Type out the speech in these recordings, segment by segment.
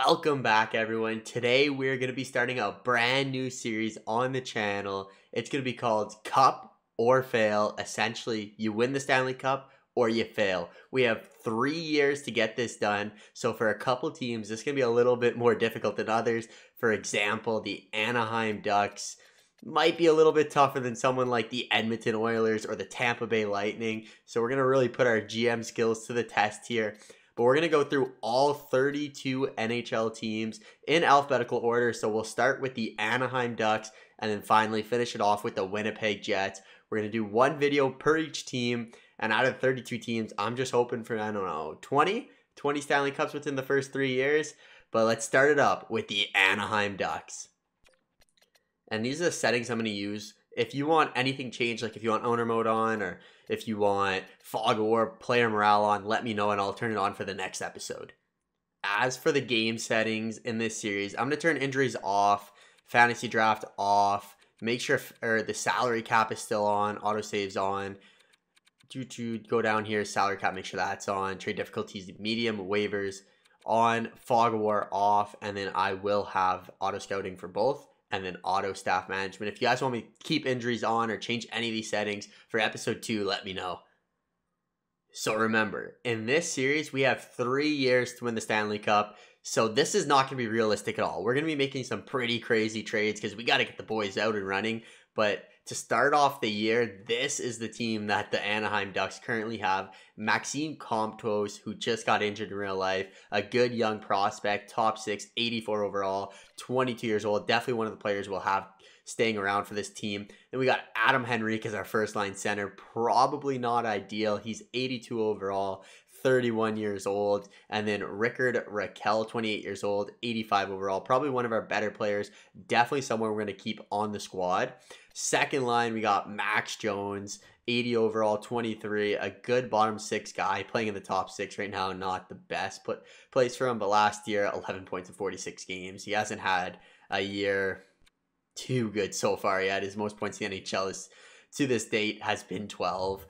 Welcome back, everyone. Today we're going to be starting a brand new series on the channel. It's going to be called Cup or Fail. Essentially, you win the Stanley Cup or you fail. We have 3 years to get this done. So for a couple teams, this is going to be a little bit more difficult than others. For example, the Anaheim Ducks might be a little bit tougher than someone like the Edmonton Oilers or the Tampa Bay Lightning. So we're going to really put our GM skills to the test here. But we're going to go through all 32 NHL teams in alphabetical order. So we'll start with the Anaheim Ducks and then finally finish it off with the Winnipeg Jets. We're going to do one video per each team. And out of 32 teams, I'm just hoping for, 20 Stanley Cups within the first 3 years. But let's start it up with the Anaheim Ducks. And these are the settings I'm going to use. If you want anything changed, like if you want owner mode on or if you want fog or player morale on, let me know and I'll turn it on for the next episode. As for the game settings in this series, I'm going to turn injuries off, fantasy draft off, make sure the salary cap is still on, autosaves on. To go down here, salary cap, make sure that's on, trade difficulties medium, waivers on, fog of war off, and then I will have auto scouting for both. And then auto staff management. If you guys want me to keep injuries on or change any of these settings for episode 2, let me know. So remember, in this series, we have 3 years to win the Stanley Cup. So this is not going to be realistic at all. We're going to be making some pretty crazy trades because we got to get the boys out and running. But to start off the year, this is the team that the Anaheim Ducks currently have. Maxime Comtos, who just got injured in real life. A good young prospect, top 6, 84 overall, 22 years old. Definitely one of the players we'll have staying around for this team. Then we got Adam Henrique as our first line center. Probably not ideal. He's 82 overall, 31 years old. And then Rickard Raquel, 28 years old, 85 overall. Probably one of our better players. Definitely someone we're going to keep on the squad. Second line, we got Max Jones, 80 overall, 23. A good bottom 6 guy playing in the top 6 right now. Not the best place for him, but last year, 11 points in 46 games. He hasn't had a year too good so far yet. His most points in the NHL is, to this date has been 12.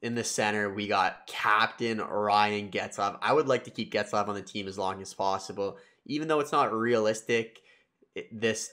In the center, we got Captain Ryan Getzlaf. I would like to keep Getzlaf on the team as long as possible, even though it's not realistic, this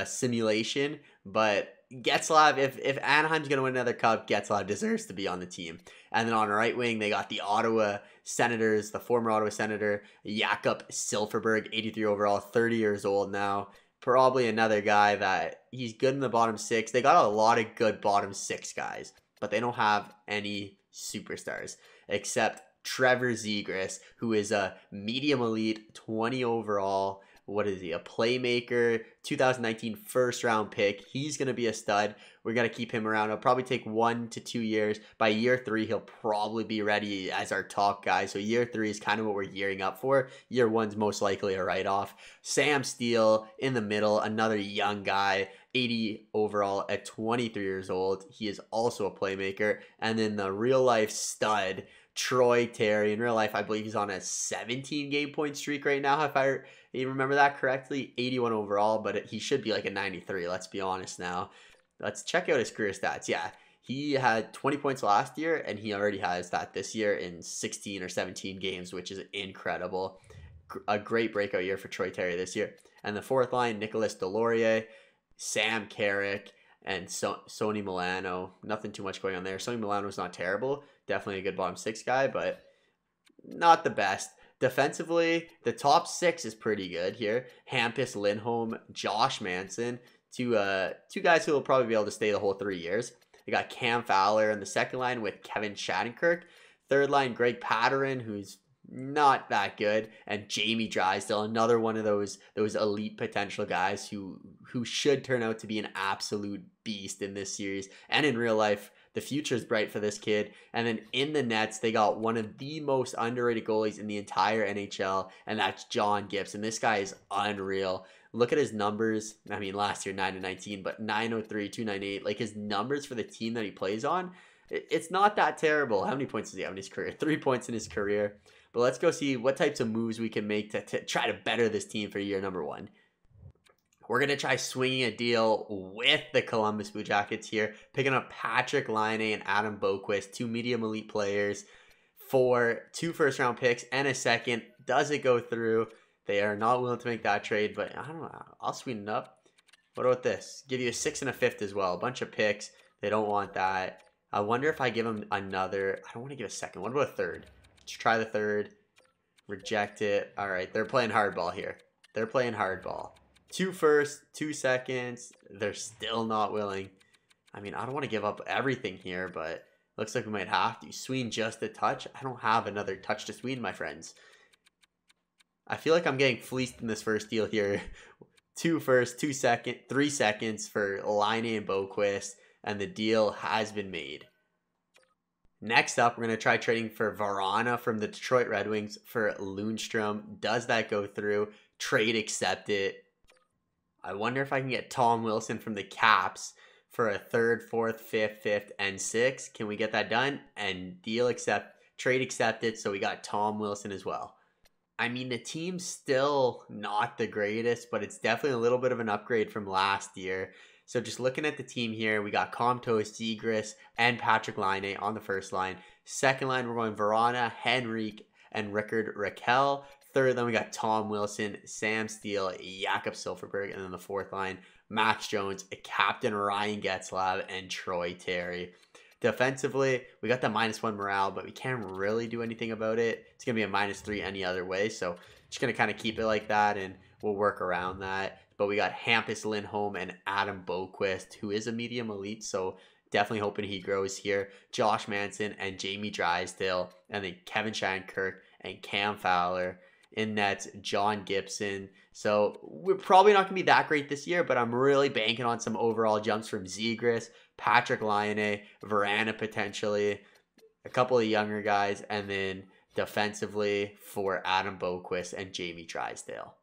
simulation. But Getzlaf, if Anaheim's going to win another cup, Getzlaf deserves to be on the team. And then on the right wing, they got the Ottawa Senators, the former Ottawa Senator, Jakob Silfverberg, 83 overall, 30 years old now. Probably another guy that he's good in the bottom 6. They got a lot of good bottom 6 guys, but they don't have any superstars except Trevor Zegras, who is a medium elite, 20 overall. What is he? A playmaker, 2019 first round pick. He's going to be a stud. We're going to keep him around. It'll probably take 1 to 2 years. By year 3, he'll probably be ready as our top guy. So year 3 is kind of what we're gearing up for. Year 1's most likely a write-off. Sam Steele in the middle, another young guy, 80 overall at 23 years old. He is also a playmaker. And then the real-life stud, Troy Terry. In real life, I believe he's on a 17 game point streak right now, if I remember that correctly. 81 overall, but he should be like a 93, let's be honest now. Let's check out his career stats. Yeah, he had 20 points last year, and he already has that this year in 16 or 17 games, which is incredible. A great breakout year for Troy Terry this year. And the fourth line, Nicolas Deslauriers, Sam Carrick, and Sonny Milano. Nothing too much going on there. Sonny Milano's not terrible. Definitely a good bottom 6 guy, but not the best. Defensively, the top 6 is pretty good here. Hampus Lindholm, Josh Manson, two guys who will probably be able to stay the whole 3 years. They got Cam Fowler in the second line with Kevin Shattenkirk. Third line, Greg Patterin, who's not that good, and Jamie Drysdale, another one of those elite potential guys who should turn out to be an absolute beast in this series and in real life. The future is bright for this kid. And then in the nets, they got one of the most underrated goalies in the entire NHL, and that's John Gibbs. And this guy is unreal. Look at his numbers. I mean, last year 9-19, but 903, 298. Like his numbers for the team that he plays on, it's not that terrible. How many points does he have in his career? 3 points in his career. But let's go see what types of moves we can make to try to better this team for year number 1. We're going to try swinging a deal with the Columbus Blue Jackets here, picking up Patrick Laine and Adam Boquist, 2 medium elite players for 2 first-round picks and a second. Does it go through? They are not willing to make that trade, but I don't know. I'll sweeten it up. What about this? Give you a 6 and a 5th as well. A bunch of picks. They don't want that. I wonder if I give them another. I don't want to give a second. What about a third? Let's try the third. Reject it. All right, they're playing hardball here. They're playing hardball. 2 firsts, 2 seconds. They're still not willing. I mean, I don't want to give up everything here, but looks like we might have to. Sween just a touch. I don't have another touch to sween, my friends. I feel like I'm getting fleeced in this first deal here. 2 firsts, 2 seconds, 3 seconds for Laine and Boquist, and the deal has been made. Next up, we're going to try trading for Vrana from the Detroit Red Wings for Lundstrom. Does that go through? Trade accepted. I wonder if I can get Tom Wilson from the Caps for a 3rd, 4th, 5th, and 6th. Can we get that done? And trade accepted, so we got Tom Wilson as well. I mean, the team's still not the greatest, but it's definitely a little bit of an upgrade from last year. So just looking at the team here, we got Comtois, Zegras, and Patrick Laine on the first line. Second line, we're going Vrana, Henrique, and Rickard Rakell. Third, then we got Tom Wilson, Sam Steele, Jakob Silfverberg. And then the fourth line, Max Jones, Captain Ryan Getzlaf, and Troy Terry. Defensively, we got the -1 morale, but we can't really do anything about it. It's going to be a -3 any other way. So just going to kind of keep it like that, and we'll work around that. But we got Hampus Lindholm and Adam Boquist, who is a medium elite, so definitely hoping he grows here. Josh Manson and Jamie Drysdale, and then Kevin Shattenkirk and Cam Fowler. In nets, John Gibson. So we're probably not going to be that great this year, but I'm really banking on some overall jumps from Zegras, Patrick Laine, Vrana potentially, a couple of younger guys, and then defensively for Adam Boquist and Jamie Drysdale.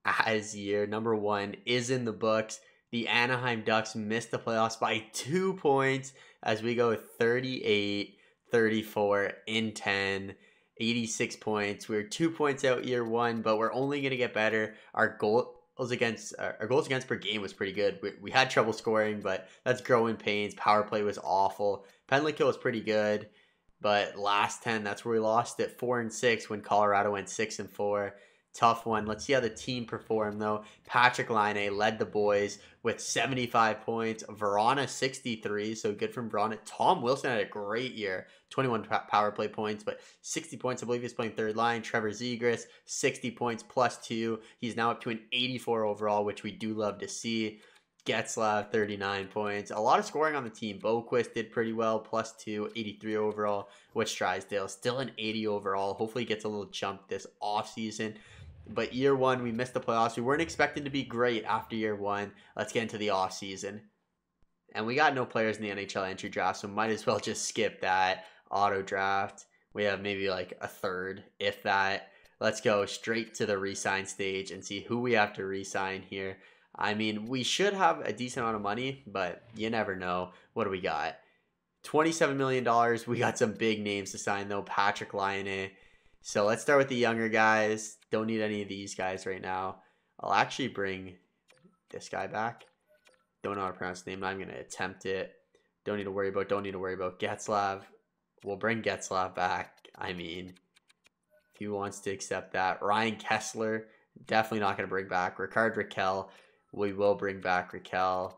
As year number 1 is in the books, the Anaheim Ducks missed the playoffs by 2 points as we go 38, 34 in 10. 86 points. We were 2 points out year 1, but we're only going to get better. Our goals against per game was pretty good. We had trouble scoring, but that's growing pains. Power play was awful. Penalty kill was pretty good, but last 10, that's where we lost it. 4 and 6 when Colorado went 6 and 4. Tough one. Let's see how the team performed, though. Patrick Laine led the boys with 75 points. Vrana, 63, so good from Vrana. Tom Wilson had a great year. 21 power play points, but 60 points. I believe he's playing third line. Trevor Zegras, 60 points +2. He's now up to an 84 overall, which we do love to see. Getzlaf, 39 points. A lot of scoring on the team. Boquist did pretty well, +2, 83 overall. Which Drysdale, still an 80 overall. Hopefully he gets a little jump this offseason. But year 1, we missed the playoffs. We weren't expecting to be great after year 1. Let's get into the offseason. And we got no players in the NHL entry draft, so might as well just skip that auto draft. We have maybe like a third, if that. Let's go straight to the re-sign stage and see who we have to re-sign here. I mean, we should have a decent amount of money, but you never know. What do we got? $27 million. We got some big names to sign, though. Patrick Laine. So let's start with the younger guys. Don't need any of these guys right now. I'll actually bring this guy back. Don't know how to pronounce his name. I'm going to attempt it. Don't need to worry about Getzlaf. We'll bring Getzlaf back. I mean, if he wants to accept that. Ryan Kessler, definitely not going to bring back. Rickard Rakell, we will bring back Rakell.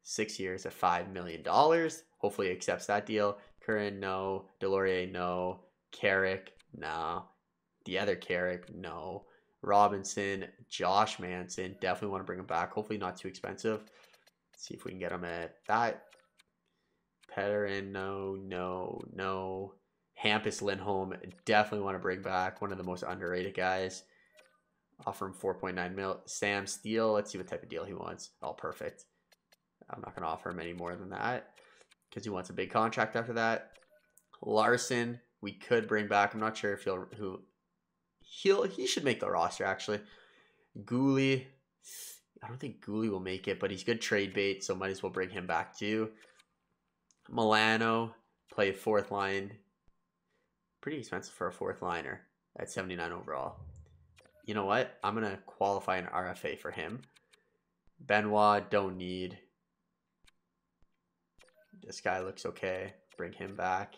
6 years at $5 million. Hopefully he accepts that deal. Curran, no. Delorier, no. Carrick, no. The other Carrick, no. Robinson, Josh Manson, definitely want to bring him back. Hopefully not too expensive. Let's see if we can get him at that. Petterin, no. Hampus Lindholm, definitely want to bring back. One of the most underrated guys. Offer him 4.9 mil. Sam Steele, let's see what type of deal he wants. Oh, perfect. I'm not going to offer him any more than that because he wants a big contract after that. Larson, we could bring back. I'm not sure if he should make the roster, actually. Gooley, I don't think Gooley will make it, but he's good trade bait, so might as well bring him back too. Milano, play 4th line. Pretty expensive for a 4th liner at 79 overall. You know what? I'm going to qualify an RFA for him. Benoit, don't need. This guy looks okay. Bring him back.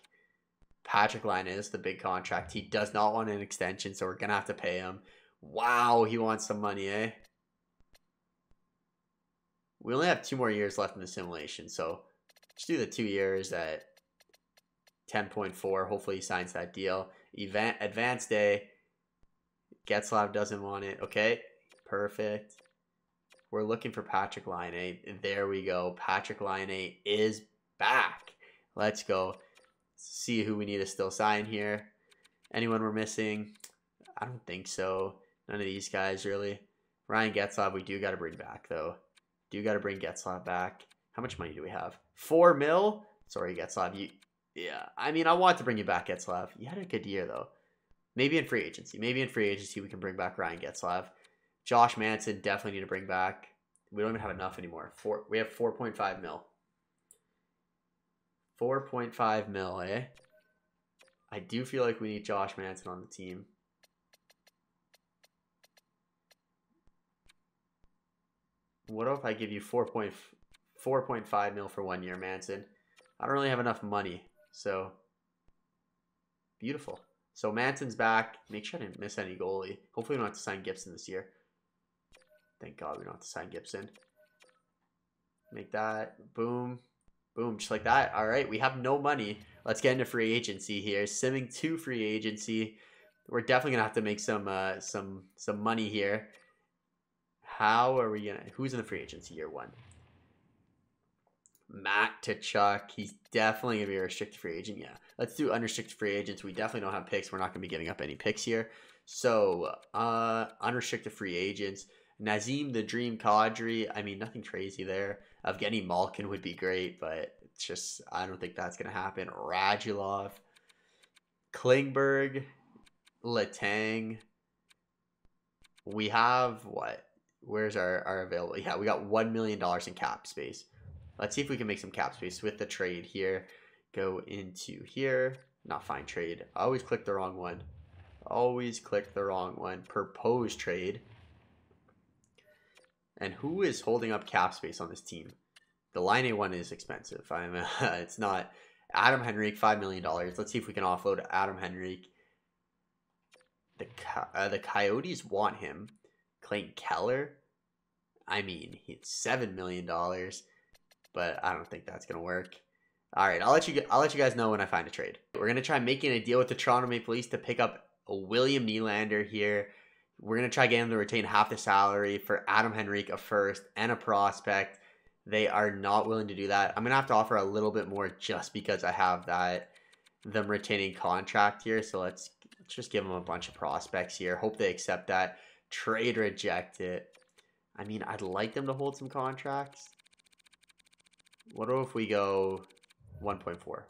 Patrick Laine is the big contract. He does not want an extension, so we're going to have to pay him. Wow, he wants some money, eh? We only have 2 more years left in the simulation, so just do the 2 years at 10.4. Hopefully he signs that deal. Advance day. Getzlaf doesn't want it. Okay, perfect. We're looking for Patrick Laine. There we go. Patrick Laine is back. Let's go. See who we need to still sign here. Anyone we're missing? I don't think so. None of these guys, really. Ryan Getzlaf, we do got to bring back, though. Do got to bring Getzlaf back. How much money do we have? 4 mil? Sorry, Getzlaf. Yeah, I mean, I want to bring you back, Getzlaf. You had a good year, though. Maybe in free agency. Maybe in free agency we can bring back Ryan Getzlaf. Josh Manson, definitely need to bring back. We don't even have enough anymore. We have 4.5 mil. 4.5 mil, eh? I do feel like we need Josh Manson on the team. What if I give you 4.5 mil for 1 year, Manson? I don't really have enough money, so beautiful. So Manson's back. Make sure I didn't miss any goalie. Hopefully we don't have to sign Gibson this year. Thank God we don't have to sign Gibson. Make that. Boom. Boom. Just like that. All right. We have no money. Let's get into free agency here. Simming to free agency. We're definitely going to have to make some money here. How are we going to... Who's in the free agency year 1? Matt Tkachuk. He's definitely going to be a restricted free agent. Yeah. Let's do unrestricted free agents. We definitely don't have picks. We're not going to be giving up any picks here. So, unrestricted free agents. Nazem the Dream Kadri. I mean, nothing crazy there. Evgeny Malkin would be great, but it's just, I don't think that's going to happen. Radulov. Klingberg. Letang. We have what? Where's our available? Yeah, we got $1 million in cap space. Let's see if we can make some cap space with the trade here. Go into here. Not find trade. I always click the wrong one. Always click the wrong one. Propose trade. And who is holding up cap space on this team? The Laine one is expensive. It's not. Adam Henrique, $5 million. Let's see if we can offload Adam Henrique. The Coyotes want him. Clayton Keller. I mean, he's $7 million, but I don't think that's gonna work. All right, I'll let you guys know when I find a trade. We're gonna try making a deal with the Toronto Maple Leafs to pick up a William Nylander here. We're gonna try getting them to retain half the salary for Adam Henrique, a first and a prospect. They are not willing to do that. I'm gonna have to offer a little bit more just because I have them retaining contract here. So let's just give them a bunch of prospects here. Hope they accept that. Trade reject it. I mean, I'd like them to hold some contracts. What if we go 1.4?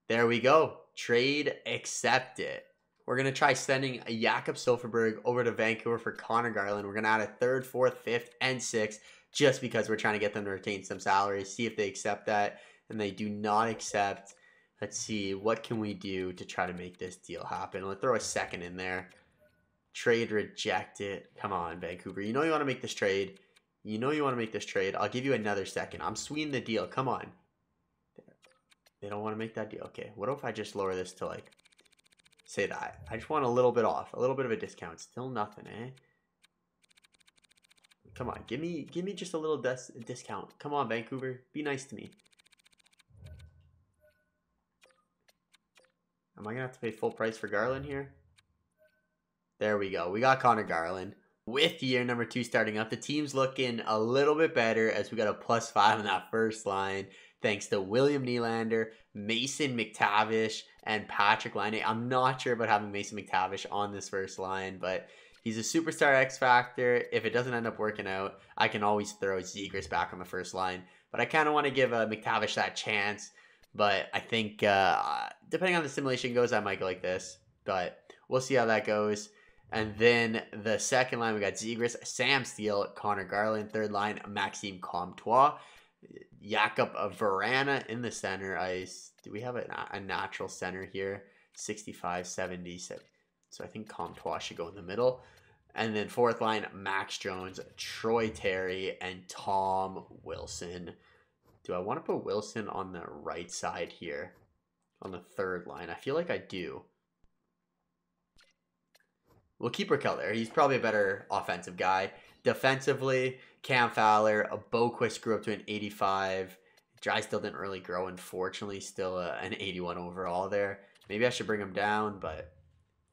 There we go. Trade accept it. We're going to try sending a Jakob Silfverberg over to Vancouver for Connor Garland. We're going to add a 3rd, 4th, 5th, and 6th just because we're trying to get them to retain some salary. See if they accept that. And they do not accept. Let's see. What can we do to try to make this deal happen? Let's throw a 2nd in there. Trade reject it. Come on, Vancouver. You know you want to make this trade. You know you want to make this trade. I'll give you another 2nd. I'm sweetening the deal. Come on. They don't want to make that deal. Okay. What if I just lower this to like... Say that. I just want a little bit off. A little bit of a discount. Still nothing, eh? Come on. Give me just a little discount. Come on, Vancouver. Be nice to me. Am I going to have to pay full price for Garland here? There we go. We got Connor Garland. With year number 2 starting up, the team's looking a little bit better as we got a +5 in that first line. Thanks to William Nylander, Mason McTavish, and Patrick Laine. I'm not sure about having Mason McTavish on this first line, but he's a superstar X Factor. If it doesn't end up working out, I can always throw Zegras back on the first line. But I kind of want to give McTavish that chance. But I think, depending on how the simulation goes, I might go like this. But we'll see how that goes. And then the second line, we got Zegras, Sam Steele, Connor Garland. Third line, Maxime Comtois. Jakob Vrana in the center ice. Do we have a natural center here? 65-70. So I think Comtois should go in the middle. And then fourth line, Max Jones, Troy Terry, and Tom Wilson. Do I want to put Wilson on the right side here? On the third line? I feel like I do. We'll keep Raquel there. He's probably a better offensive guy. Defensively, Cam Fowler, a Boquist grew up to an 85. Drysdale didn't really grow, unfortunately. Still an 81 overall there. Maybe I should bring him down, but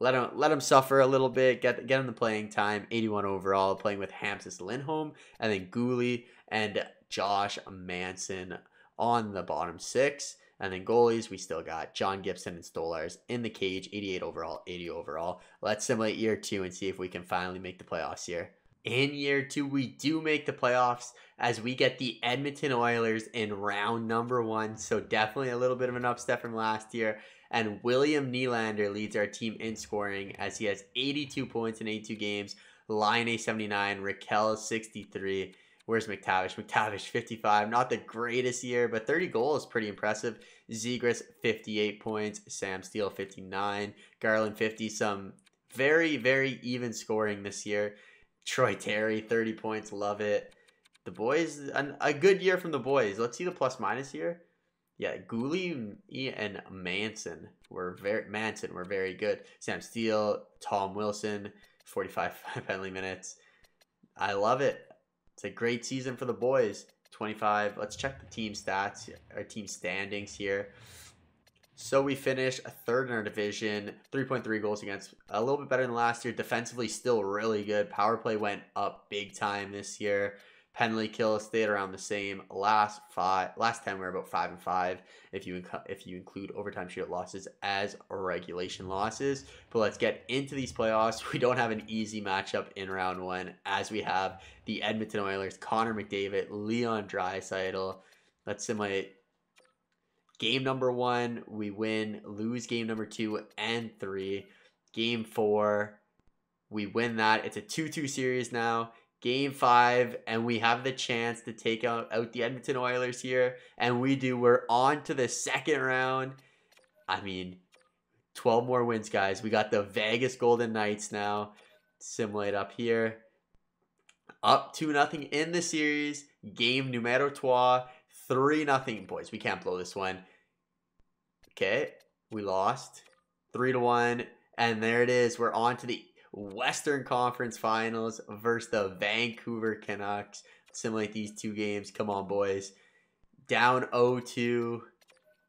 let him suffer a little bit. Get him the playing time. 81 overall, playing with Hampus Lindholm, and then Gooley and Josh Manson on the bottom six. And then goalies, we still got John Gibson and Stolars in the cage, 88 overall, 80 overall. Let's simulate year 2 and see if we can finally make the playoffs here. In year 2, we do make the playoffs as we get the Edmonton Oilers in round number 1. So definitely a little bit of an upstep from last year. And William Nylander leads our team in scoring as he has 82 points in 82 games. Line 79, Raquel 63. Where's McTavish? McTavish 55. Not the greatest year, but 30 goals, pretty impressive. Zegras 58 points. Sam Steele 59. Garland 50. Some very, very even scoring this year. Troy Terry 30 points. Love it. The boys, a good year from the boys. Let's see the plus minus here. Yeah, Gooley and Manson were very good. Sam Steele, Tom Wilson, 45 penalty minutes. I love it. It's a great season for the boys. 25. Let's check the team stats, our team standings here. So we finished a third in our division, 3.3 goals against, a little bit better than last year. Defensively, still really good. Power play went up big time this year. Penalty kill stayed around the same. Last 10 we were about 5-5 if you include overtime shootout losses as regulation losses. But let's get into these playoffs. We don't have an easy matchup in round 1 as we have the Edmonton Oilers, Connor McDavid, Leon Draisaitl. Let's simulate game number 1. We win, lose game number 2 and 3. Game 4, we win that. It's a 2-2 series now. Game 5, and we have the chance to take out the Edmonton Oilers here. And we do. We're on to the second round. I mean, 12 more wins, guys. We got the Vegas Golden Knights now. Simulate up here. Up 2-0 in the series. Game numero 2. 3-0. Boys, we can't blow this one. Okay, we lost. 3-1. And there it is. We're on to the Western Conference Finals versus the Vancouver Canucks. Simulate these two games. Come on, boys. Down 0-2.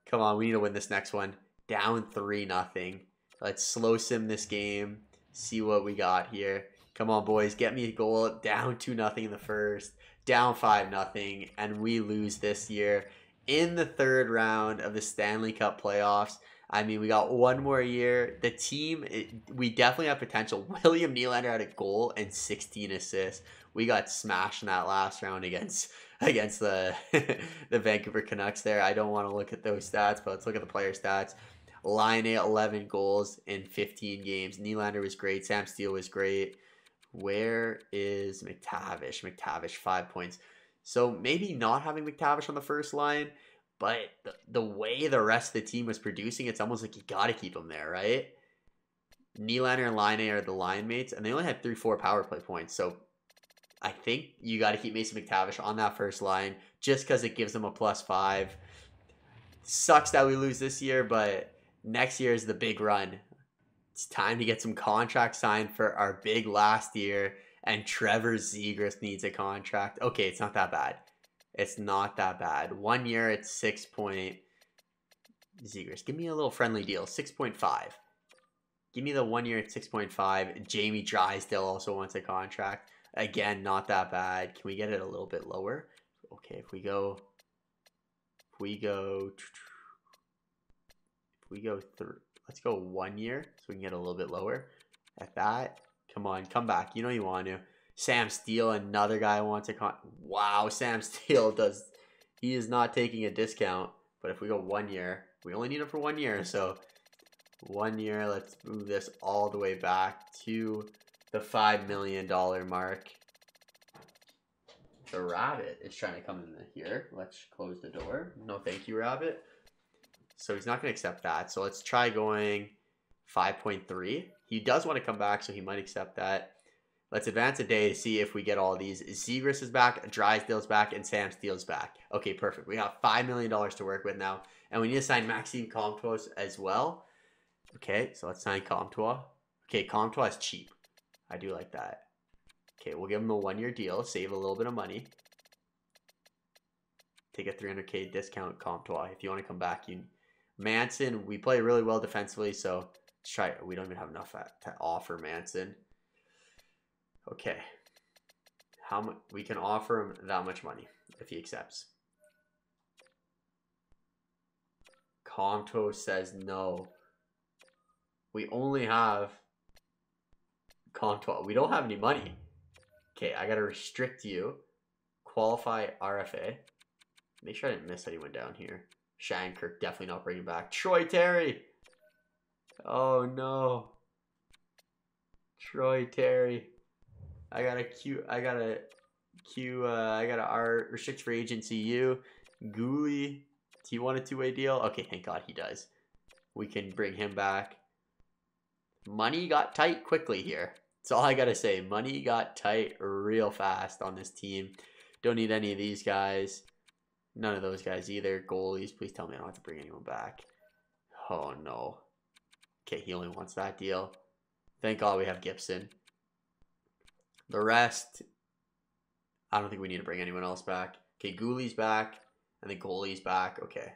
Come on, we need to win this next one. Down 3-0. Let's slow sim this game. See what we got here. Come on, boys. Get me a goal. Down 2-0 in the first. Down 5-0. And we lose this year in the third round of the Stanley Cup playoffs. I mean, we got one more year. The team, we definitely have potential. William Nylander had a goal and 16 assists. We got smashed in that last round against the the Vancouver Canucks there. I don't want to look at those stats, but let's look at the player stats. Line 11 goals in 15 games. Nylander was great. Sam Steele was great. Where is McTavish? McTavish, 5 points. So maybe not having McTavish on the first line, but the way the rest of the team was producing, it's almost like you got to keep them there, right? Nylander and Line are the line mates, and they only had 3-4 power play points. So I think you got to keep Mason McTavish on that first line just because it gives them a +5. Sucks that we lose this year, but next year is the big run. It's time to get some contracts signed for our big last year, and Trevor Zegras needs a contract. Okay, it's not that bad. It's not that bad. 1 year, it's 6 point. Zegras, give me a little friendly deal. 6.5. Give me the 1 year at 6.5. Jamie Drysdale also wants a contract. Again, not that bad. Can we get it a little bit lower? Okay, if we go through, let's go 1 year so we can get a little bit lower at that. Come on, come back. You know you want to. Sam Steele, another guy wants a wow, Sam Steele he is not taking a discount. But if we go 1 year, we only need him for 1 year. So 1 year, let's move this all the way back to the $5 million mark. The Rabbit is trying to come in here. Let's close the door. No, thank you, Rabbit. So he's not going to accept that. So let's try going 5.3. He does want to come back, so he might accept that. Let's advance a day to see if we get all these. Zegras is back, Drysdale's back, and Sam Steele's back. Okay, perfect. We have $5 million to work with now. And we need to sign Maxime Comtois as well. Okay, so let's sign Comtois. Okay, Comtois is cheap. I do like that. Okay, we'll give him a 1-year deal. Save a little bit of money. Take a $300K discount, Comtois. If you want to come back, you... Manson, we play really well defensively, so let's try it. We don't even have enough to offer Manson. Okay. How much we can offer him that much money if he accepts. Comto says no. We only have Comto. We don't have any money. Okay, I gotta restrict you. Qualify RFA. Make sure I didn't miss anyone down here. Shankirk, definitely not bringing back. Troy Terry. Oh no. Troy Terry. I gotta restrict free agency you. Gooley. Do you want a 2-way deal? Okay, thank God he does. We can bring him back. Money got tight quickly here. That's all I gotta say. Money got tight real fast on this team. Don't need any of these guys. None of those guys either. Goalies, please tell me I don't have to bring anyone back. Oh no. Okay, he only wants that deal. Thank God we have Gibson. The rest, I don't think we need to bring anyone else back. Okay, Gooley's back. And the goalie's back. Okay.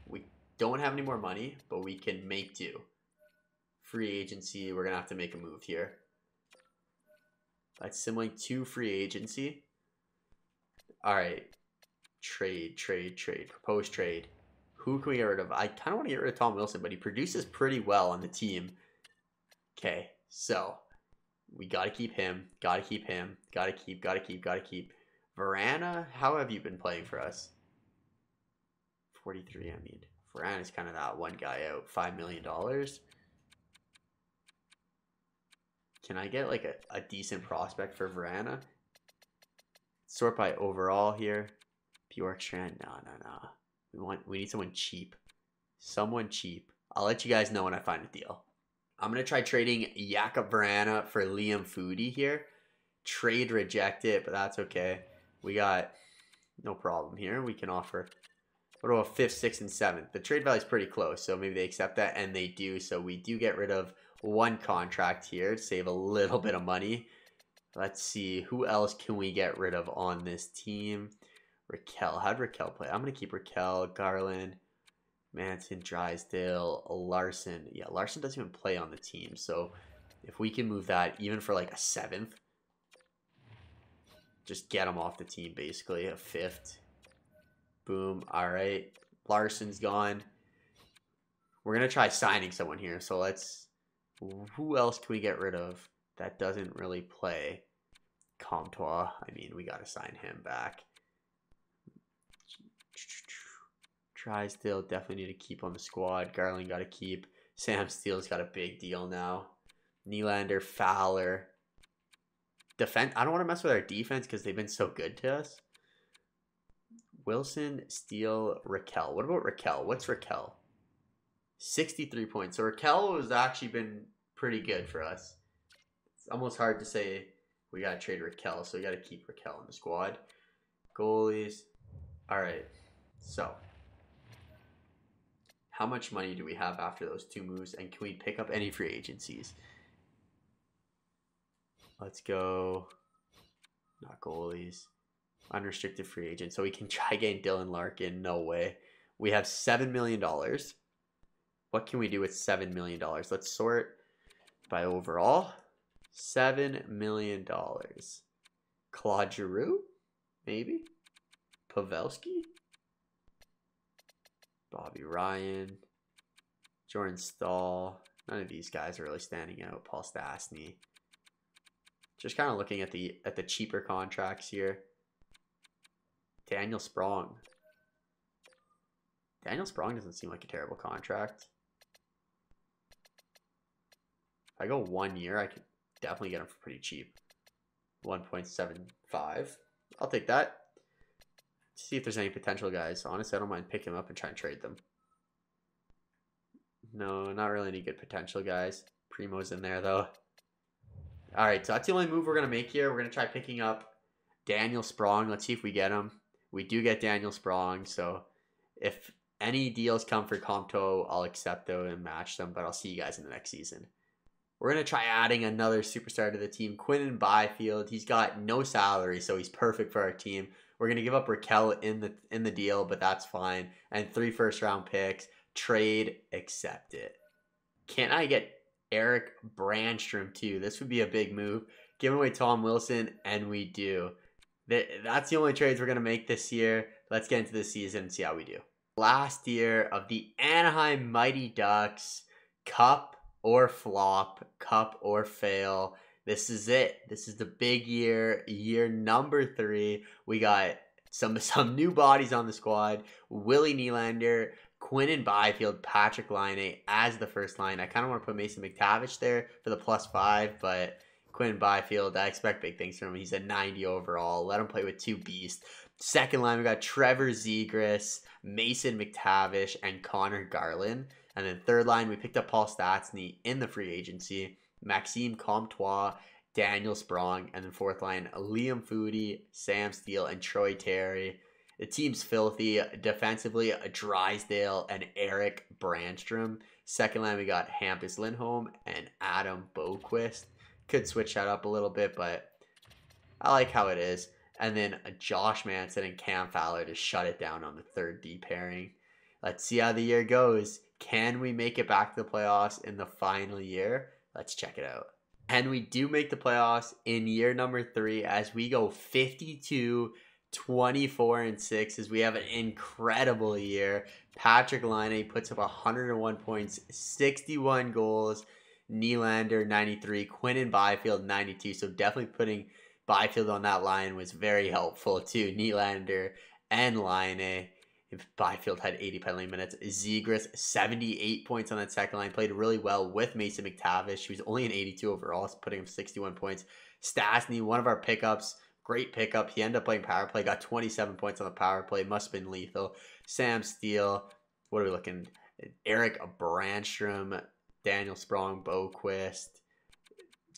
We don't have any more money, but we can make do. Free agency. We're going to have to make a move here. That's similar to free agency. All right. Trade. Proposed trade. Who can we get rid of? I kind of want to get rid of Tom Wilson, but he produces pretty well on the team. Okay. So we got to keep him. Got to keep him. Got to keep. Verana, how have you been playing for us? 43, I mean. Verana's kind of that one guy out. $5 million. Can I get like a decent prospect for Verana? Sort by overall here. Bjorkstrand, no. We need someone cheap. Someone cheap. I'll let you guys know when I find a deal. I'm going to try trading Jakub Verana for Liam Foodie here. Trade rejected, but that's okay. We got no problem here. We can offer... What about 5th, 6th, and 7th? The trade value is pretty close, so maybe they accept that, and they do. So we do get rid of one contract here to save a little bit of money. Let's see. Who else can we get rid of on this team? Raquel. How'd Raquel play? I'm going to keep Raquel, Garland, Manson, Drysdale, Larson. Yeah, Larson doesn't even play on the team. So if we can move that even for like a 7th, just get him off the team basically. A 5th. Boom. All right. Larson's gone. We're going to try signing someone here. So let's... Who else can we get rid of that doesn't really play? Comtois. I mean, we got to sign him back. Drysdale definitely need to keep on the squad. Garland got to keep. Sam Steele's got a big deal now. Nylander, Fowler. Defense. I don't want to mess with our defense because they've been so good to us. Wilson, Steele, Raquel. What about Raquel? What's Raquel? 63 points. So Raquel has actually been pretty good for us. It's almost hard to say we got to trade Raquel, so we got to keep Raquel in the squad. Goalies. All right. So how much money do we have after those 2 moves, and can we pick up any free agencies? Let's go. Not goalies. Unrestricted free agent. So we can try getting Dylan Larkin. No way. We have $7 million. What can we do with $7 million? Let's sort by overall. $7 million. Claude Giroux? Maybe? Pavelski? Bobby Ryan? Jordan Stahl? None of these guys are really standing out. Paul Stastny. Just kind of looking at the cheaper contracts here. Daniel Sprong. Daniel Sprong doesn't seem like a terrible contract. If I go 1 year, I could definitely get him for pretty cheap. 1.75. I'll take that. See if there's any potential guys. Honestly, I don't mind picking them up and trying to trade them. No, not really any good potential guys. Primo's in there, though. All right, so that's the only move we're going to make here. We're going to try picking up Daniel Sprong. Let's see if we get him. We do get Daniel Sprong, so if any deals come for Comto, I'll accept them and match them, but I'll see you guys in the next season. We're going to try adding another superstar to the team, Quinton Byfield. He's got no salary, so he's perfect for our team. We're going to give up Raquel in the deal, but that's fine. And 3 first-round picks. Trade, accept it. Can I get Erik Brannstrom too? This would be a big move. Giving away Tom Wilson, and we do. That's the only trades we're going to make this year. Let's get into the season and see how we do. Last year of the Anaheim Mighty Ducks. Cup or flop, cup or fail. This is it. This is the big year, year number 3. We got some new bodies on the squad. Willie Nylander, Quinton Byfield, Patrick Laine as the first line. I kind of want to put Mason McTavish there for the +5, but Quinton Byfield, I expect big things from him. He's a 90 overall. Let him play with 2 beasts. Second line, we got Trevor Zegras, Mason McTavish, and Connor Garland. And then third line, we picked up Paul Stastny in the free agency, Maxime Comtois, Daniel Sprong, and then fourth line, Liam Foudy, Sam Steele, and Troy Terry. The team's filthy. Defensively, Drysdale and Erik Brannstrom. Second line, we got Hampus Lindholm and Adam Boqvist. Could switch that up a little bit, but I like how it is. And then Josh Manson and Cam Fowler to shut it down on the third D pairing. Let's see how the year goes. Can we make it back to the playoffs in the final year? Let's check it out. And we do make the playoffs in year number 3 as we go 52, 24-6 as we have an incredible year. Patrick Laine puts up 101 points, 61 goals. Nylander 93, Quinton Byfield 92. So definitely putting Byfield on that line was very helpful too. Nylander and Laine. Byfield had 80 penalty minutes. Zegras 78 points on that second line. Played really well with Mason McTavish. He was only an 82 overall, putting him 61 points. Stastny, one of our pickups. Great pickup. He ended up playing power play. Got 27 points on the power play. Must have been lethal. Sam Steele. What are we looking? Erik Brannstrom. Daniel Sprong. Boqvist.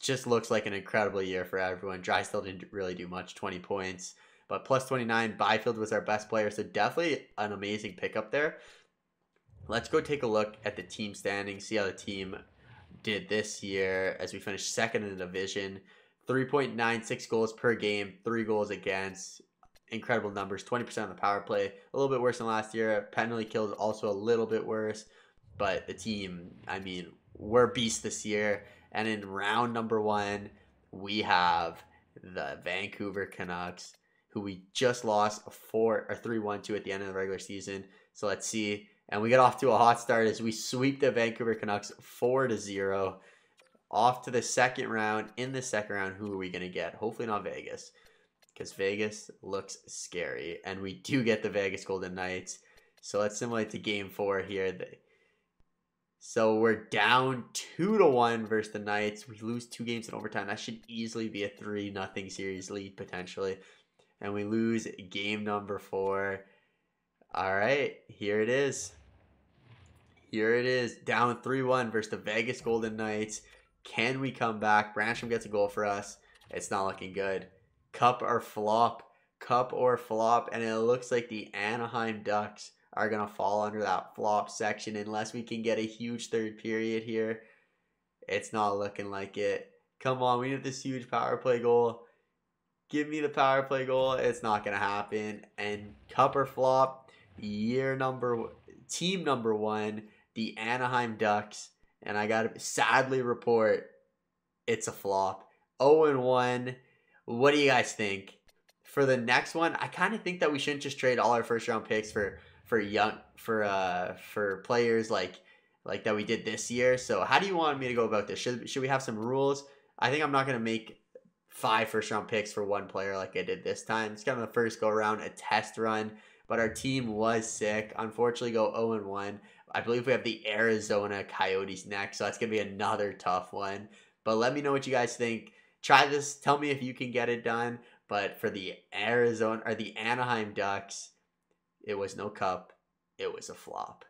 Just looks like an incredible year for everyone. Drysdale didn't really do much. 20 points. But +29, Byfield was our best player. So definitely an amazing pickup there. Let's go take a look at the team standings. See how the team did this year as we finished second in the division. 3.96 goals per game. 3 goals against. Incredible numbers. 20% on the power play. A little bit worse than last year. Penalty kills also a little bit worse. But the team, I mean, we're beasts this year. And in round number 1, we have the Vancouver Canucks, who we just lost 3-1 to at the end of the regular season. So let's see. And we get off to a hot start as we sweep the Vancouver Canucks 4-0. Off to the second round. In the second round, who are we going to get? Hopefully not Vegas, because Vegas looks scary. And we do get the Vegas Golden Knights. So let's simulate to game 4 here. So we're down 2-1 versus the Knights. We lose 2 games in overtime. That should easily be a 3-0 series lead potentially. And we lose game number 4. All right, here it is. Here it is. Down 3-1 versus the Vegas Golden Knights. Can we come back? Brannstrom gets a goal for us. It's not looking good. Cup or flop? Cup or flop? And it looks like the Anaheim Ducks are going to fall under that flop section unless we can get a huge third period here. It's not looking like it. Come on, we need this huge power play goal. Give me the power play goal. It's not going to happen. And cup or flop, team number 1, the Anaheim Ducks. And I got to sadly report it's a flop. 0-1. What do you guys think? For the next one, I kind of think that we shouldn't just trade all our first round picks for players like that we did this year. So how do you want me to go about this? Should we have some rules? I think I'm not going to make 5 first round picks for one player like I did this time. It's kind of the first go around, a test run, but our team was sick. Unfortunately, go 0-1. I believe we have the Arizona Coyotes next, so that's going to be another tough one. But let me know what you guys think. Try this. Tell me if you can get it done. But for the Anaheim Ducks, it was no cup. It was a flop.